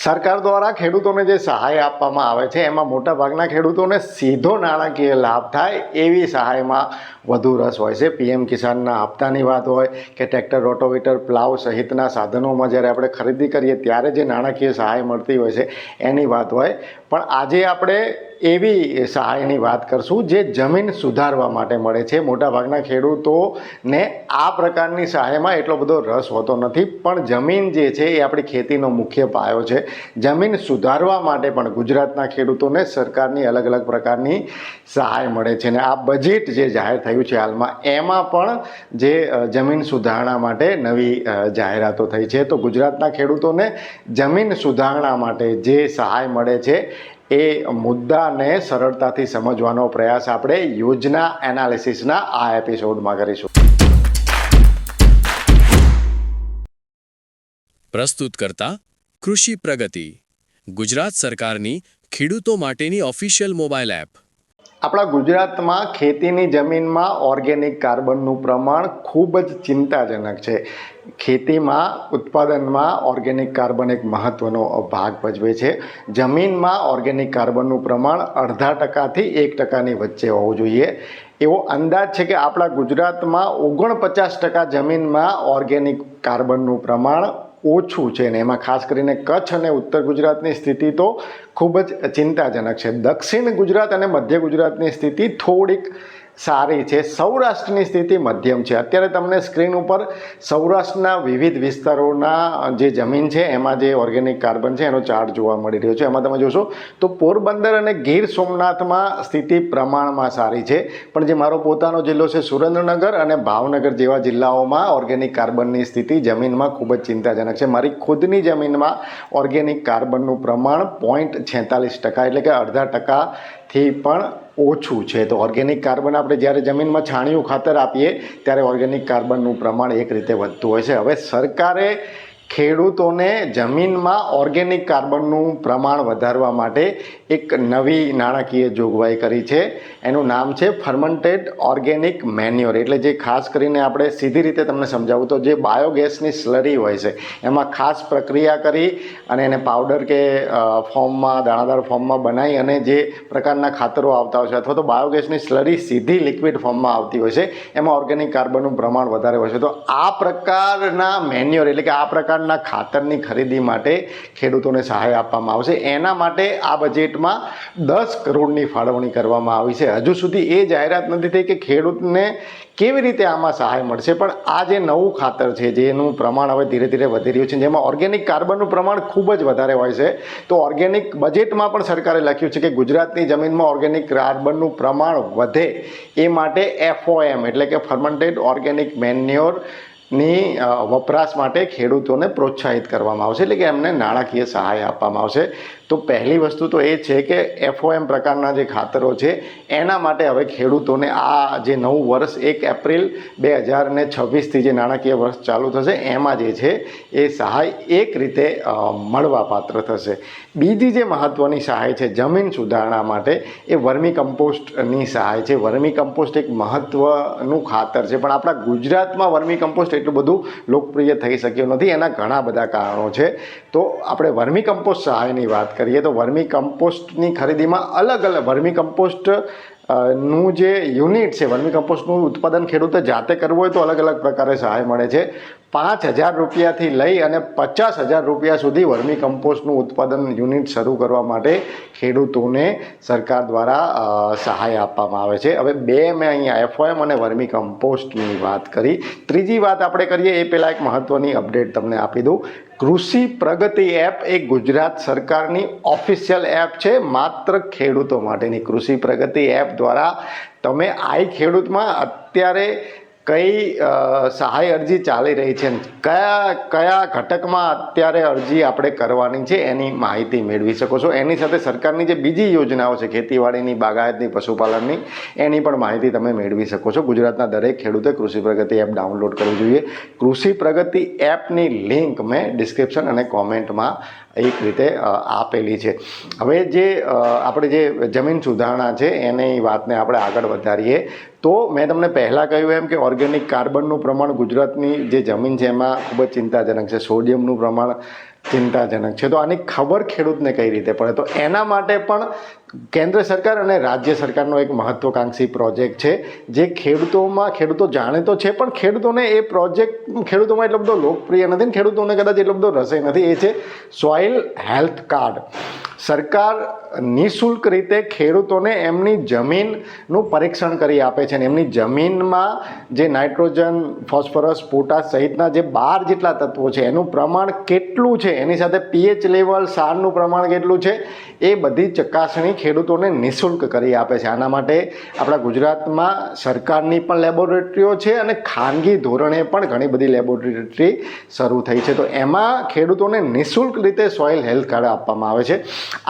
સરકાર દ્વારા ખેડૂતોને જે સહાય આપવામાં આવે છે એમાં મોટાભાગના ખેડૂતોને સીધો નાણાકીય લાભ થાય એવી સહાયમાં વધુ રસ હોય છે. પીએમ કિસાનના હપ્તાની વાત હોય કે ટ્રેક્ટર, રોટોવેટર, પ્લાવ સહિતના સાધનોમાં જ્યારે આપણે ખરીદી કરીએ ત્યારે જે નાણાકીય સહાય મળતી હોય છે એની વાત હોય. પણ આજે આપણે એવી સહાયની વાત કરશું જે જમીન સુધારવા માટે મળે છે. મોટાભાગના ખેડૂતોને આ પ્રકારની સહાયમાં એટલો બધો રસ હોતો નથી, પણ જમીન જે છે એ આપણી ખેતીનો મુખ્ય પાયો છે. જમીન સુધારવા માટે પણ ગુજરાતના ખેડૂતોને સરકારની અલગ અલગ પ્રકારની સહાય મળે છે. અને આ બજેટ જે જાહેર થયું છે હાલમાં એમાં પણ જે જમીન સુધારણા માટે નવી જાહેરાતો થઈ છે. તો ગુજરાતના ખેડૂતોને જમીન સુધારણા માટે જે સહાય મળે છે એ મુદ્દાને સરળતાથી સમજવાનો પ્રયાસ આપણે યોજના એનાલિસિસના આ એપિસોડમાં કરીશું. પ્રસ્તુત કરતા કૃષિ પ્રગતિ, ગુજરાત સરકારની ખેડૂતો માટેની ઓફિશિયલ મોબાઈલ એપ. આપણા ગુજરાતમાં ખેતીની જમીનમાં ઓર્ગેનિક કાર્બનનું પ્રમાણ ખૂબ જ ચિંતાજનક છે. ખેતીમાં ઉત્પાદનમાં ઓર્ગેનિક કાર્બન એક મહત્ત્વનો ભાગ ભજવે છે. જમીનમાં ઓર્ગેનિક કાર્બનનું પ્રમાણ 0.5%થી 1%ની વચ્ચે હોવું જોઈએ એવો અંદાજ છે કે આપણા ગુજરાતમાં 49% જમીનમાં ઓર્ગેનિક કાર્બનનું પ્રમાણ ઓછું છે. ને એમાં ખાસ કરીને કચ્છ અને ઉત્તર ગુજરાતની સ્થિતિ તો ખૂબ જ ચિંતાજનક છે. દક્ષિણ ગુજરાત અને મધ્ય ગુજરાતની સ્થિતિ થોડીક સારી છે. સૌરાષ્ટ્રની સ્થિતિ મધ્યમ છે. અત્યારે તમને સ્ક્રીન ઉપર સૌરાષ્ટ્રના વિવિધ વિસ્તારોના જે જમીન છે એમાં જે ઓર્ગેનિક કાર્બન છે એનો ચાર્ટ જોવા મળી રહ્યો છે. એમાં તમે જોશો તો પોરબંદર અને ગીર સોમનાથમાં સ્થિતિ પ્રમાણમાં સારી છે, પણ જે મારો પોતાનો જિલ્લો છે સુરેન્દ્રનગર અને ભાવનગર જેવા જિલ્લાઓમાં ઓર્ગેનિક કાર્બનની સ્થિતિ જમીનમાં ખૂબ જ ચિંતાજનક છે. મારી ખુદની જમીનમાં ઓર્ગેનિક કાર્બનનું પ્રમાણ 0.46% એટલે કે 0.5%થી પણ ઓછું છે. તો ઓર્ગેનિક કાર્બન આપણે જ્યારે જમીનમાં છાણિયું ખાતર આપીએ ત્યારે ઓર્ગેનિક કાર્બનનું પ્રમાણ એક રીતે વધતું હોય છે. હવે સરકારે ખેડૂતોને જમીનમાં ઓર્ગેનિક કાર્બનનું પ્રમાણ વધારવા માટે એક નવી નાણાકીય જોગવાઈ કરી છે. એનું નામ છે ફર્મેન્ટેડ ઓર્ગેનિક મેન્યોર. એટલે જે ખાસ કરીને આપણે સીધી રીતે તમને સમજાવું તો જે બાયોગેસની સ્લરી હોય છે એમાં ખાસ પ્રક્રિયા કરી અને એને પાવડર કે ફોર્મમાં, દાણાદાર ફોર્મમાં બનાવી અને જે પ્રકારના ખાતરો આવતા હોય છે અથવા તો બાયોગેસની સ્લરી સીધી લિક્વિડ ફોર્મમાં આવતી હોય છે એમાં ઓર્ગેનિક કાર્બનનું પ્રમાણ વધારે હોય છે. તો આ પ્રકારના મેન્યોર એટલે કે આ પ્રકારના ખાતરની ખરીદી માટે ખેડૂતોને સહાય આપવામાં આવશે. એના માટે આ બજેટમાં 10 કરોડની ફાળવણી કરવામાં આવી છે. હજુ સુધી એ જાહેરાત નથી થઈ કે ખેડૂતને કેવી રીતે આમાં સહાય મળશે, પણ આ જે નવું ખાતર છે જેનું પ્રમાણ હવે ધીરે ધીરે વધી રહ્યું છે, જેમાં ઓર્ગેનિક કાર્બનનું પ્રમાણ ખૂબ જ વધારે હોય છે. તો ઓર્ગેનિક બજેટમાં પણ સરકારે લખ્યું છે કે ગુજરાતની જમીનમાં ઓર્ગેનિક કાર્બનનું પ્રમાણ વધે એ માટે FOM એટલે કે ફર્મેન્ટેડ ઓર્ગેનિક મેન્યોર ની વપરાશ માટે ખેડૂતોને પ્રોત્સાહિત કરવામાં આવશે, એટલે કે એમને નાણાકીય સહાય આપવામાં આવશે. તો પહેલી વસ્તુ તો એ છે કે FOM પ્રકારના જે ખાતરો છે એના માટે હવે ખેડૂતોને આ જે નવું વર્ષ 1 એપ્રિલ 2026થી જે નાણાકીય વર્ષ ચાલુ થશે એમાં જે છે એ સહાય એક રીતે મળવાપાત્ર થશે. બીજી જે મહત્ત્વની સહાય છે જમીન સુધારણા માટે એ વર્મી કમ્પોસ્ટની સહાય છે. વર્મી કમ્પોસ્ટ એક મહત્ત્વનું ખાતર છે, પણ આપણા ગુજરાતમાં વર્મી કમ્પોસ્ટ એટલું બધું લોકપ્રિય થઈ શક્યું નથી. એના ઘણા બધા કારણો છે. તો આપણે વર્મી કમ્પોસ્ટ સહાયની વાત કરીએ તો વર્મી કમ્પોસ્ટની ખરીદીમાં અલગ અલગ વર્મી કમ્પોસ્ટ નું જે યુનિટ છે, વર્મી કમ્પોસ્ટનું ઉત્પાદન ખેડૂતે જાતે કરવું હોય તો અલગ અલગ પ્રકારે સહાય મળે છે. 5,000 રૂપિયાથી લઈ અને 50,000 રૂપિયા સુધી વર્મી કમ્પોસ્ટનું ઉત્પાદન યુનિટ શરૂ કરવા માટે ખેડૂતોને સરકાર દ્વારા સહાય આપવામાં આવે છે. હવે મેં અહીંયા FOM અને વર્મી કમ્પોસ્ટની વાત કરી. ત્રીજી વાત આપણે કરીએ એ પહેલાં એક મહત્ત્વની અપડેટ તમને આપી દઉં. કૃષિ પ્રગતિ એપ એ ગુજરાત સરકારની ઓફિશિયલ એપ છે માત્ર ખેડૂતો માટેની. કૃષિ પ્રગતિ એપ દ્વારા તમે ખેડૂતમાં અત્યારે કઈ સહાય અરજી ચાલી રહી છે, કયા ઘટકમાં અત્યારે અરજી આપણે કરવાની છે એની માહિતી મેળવી શકો છો. એની સાથે સરકારની જે બીજી યોજનાઓ છે ખેતીવાડીની, બાગાયતની, પશુપાલનની, એની પણ માહિતી તમે મેળવી શકો છો. ગુજરાતના દરેક ખેડૂતે કૃષિ પ્રગતિ એપ ડાઉનલોડ કરવી જોઈએ. કૃષિ પ્રગતિ એપની લિંક મેં ડિસ્ક્રિપ્શન અને કોમેન્ટમાં એક રીતે આપેલી છે. હવે જે આપણે જે જમીન સુધારણા છે એની વાતને આપણે આગળ વધારીએ તો મેં તમને પહેલાં કહ્યું એમ કે ઓર્ગેનિક કાર્બનનું પ્રમાણ ગુજરાતની જે જમીન છે એમાં ખૂબ જ ચિંતાજનક છે. સોડિયમનું પ્રમાણ ચિંતાજનક છે. તો આની ખબર ખેડૂતને કઈ રીતે પડે? તો એના માટે પણ કેન્દ્ર સરકાર અને રાજ્ય સરકારનો એક મહત્વકાંક્ષી પ્રોજેક્ટ છે, જે ખેડૂતો જાણે તો છે, પણ ખેડૂતોને એ પ્રોજેક્ટ ખેડૂતોમાં એટલો બધો લોકપ્રિય નથી ને ખેડૂતોને કદાચ એટલો બધો રસે નથી. એ છે સોઇલ હેલ્થ કાર્ડ. સરકાર નિઃશુલ્ક રીતે ખેડૂતોને એમની જમીનનું પરીક્ષણ કરી આપે છે અને એમની જમીનમાં જે નાઇટ્રોજન, ફોસ્ફરસ, પોટાશ સહિતના જે 12 જેટલા તત્વો છે એનું પ્રમાણ કેટલું છે, એની સાથે પીએચ લેવલ, સારનું પ્રમાણ કેટલું છે, એ બધી ચકાસણી ખેડૂતોને નિઃશુલ્ક કરી આપે છે. આના માટે આપણા ગુજરાતમાં સરકારની પણ લેબોરેટરીઓ છે અને ખાનગી ધોરણે પણ ઘણી બધી લેબોરેટરી શરૂ થઈ છે. તો એમાં ખેડૂતોને નિઃશુલ્ક રીતે સોઇલ હેલ્થ કાર્ડ આપવામાં આવે છે.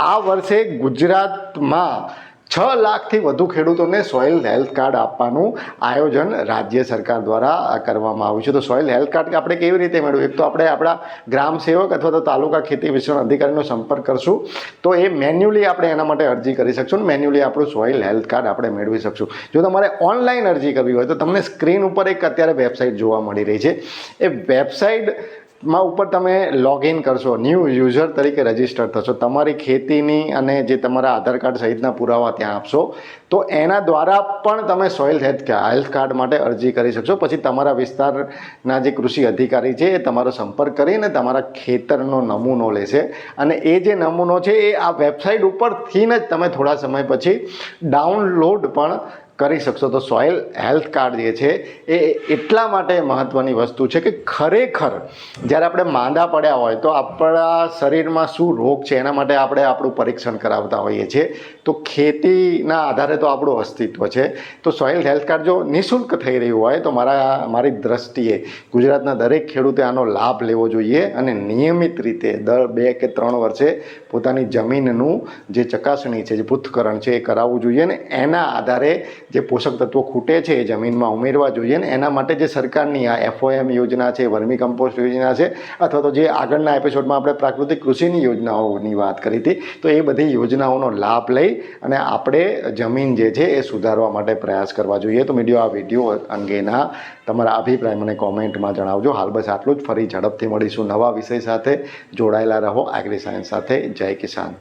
આ વર્ષે ગુજરાતમાં 6 લાખથી વધુ ખેડૂતોને સોઇલ હેલ્થ કાર્ડ આપવાનું આયોજન રાજ્ય સરકાર દ્વારા કરવામાં આવ્યું છે. તો સોઇલ હેલ્થ કાર્ડ આપણે કેવી રીતે મેળવવું? એક તો આપણે આપણા ગ્રામ સેવક અથવા તો તાલુકા ખેતી વિસ્તરણ અધિકારીનો સંપર્ક કરશું તો એ મેન્યુઅલી આપણે એના માટે અરજી કરી શકશું અને મેન્યુઅલી આપણું સોઇલ હેલ્થ કાર્ડ આપણે મેળવી શકશું. જો તમારે ઓનલાઈન અરજી કરવી હોય તો તમને સ્ક્રીન ઉપર એક અત્યારે વેબસાઇટ જોવા મળી રહી છે. એ વેબસાઇટમાં ઉપર તમે લોગિન કરશો, ન્યૂ યુઝર તરીકે રજીસ્ટર થશો, તમારી ખેતીની અને જે તમારા આધાર કાર્ડ સહિતના પુરાવા ત્યાં આપશો તો એના દ્વારા પણ તમે સોઇલ હેલ્થ કાર્ડ માટે અરજી કરી શકશો. પછી તમારા વિસ્તારના જે કૃષિ અધિકારી છે એ તમારો સંપર્ક કરીને તમારા ખેતરનો નમૂનો લેશે અને એ જે નમૂનો છે એ આ વેબસાઇટ ઉપરથી જ તમે થોડા સમય પછી ડાઉનલોડ પણ કરી શકશો. તો સોઇલ હેલ્થ કાર્ડ જે છે એ એટલા માટે મહત્ત્વની વસ્તુ છે કે ખરેખર જ્યારે આપણે માંદા પડ્યા હોય તો આપણા શરીરમાં શું રોગ છે એના માટે આપણે આપણું પરીક્ષણ કરાવતા હોઈએ છીએ. તો ખેતીના આધારે તો આપણું અસ્તિત્વ છે. તો સોઇલ હેલ્થ કાર્ડ જો નિઃશુલ્ક થઈ રહ્યું હોય તો મારી દ્રષ્ટિએ ગુજરાતના દરેક ખેડૂતે આનો લાભ લેવો જોઈએ અને નિયમિત રીતે દર 2 કે 3 વર્ષે પોતાની જમીનનું જે ચકાસણી છે, જે પૃથ્થકરણ છે એ કરાવવું જોઈએ ને એના આધારે જે પોષક તત્વો ખૂટે છે એ જમીનમાં ઉમેરવા જોઈએ ને એના માટે જે સરકારની આ FOM યોજના છે, વર્મી કમ્પોસ્ટ યોજના છે, અથવા તો જે આગળના એપિસોડમાં આપણે પ્રાકૃતિક કૃષિની યોજનાઓની વાત કરી હતી, તો એ બધી યોજનાઓનો લાભ લઈ અને આપણે જમીન જે છે એ સુધારવા માટે પ્રયાસ કરવા જોઈએ. તો આ વિડીયો અંગેના તમારા અભિપ્રાય મને કોમેન્ટમાં જણાવજો. હાલ બસ આટલું જ. ફરી ઝડપથી મળીશું નવા વિષય સાથે. જોડાયેલા રહો એગ્રી સાયન્સ સાથે. જય કિસાન.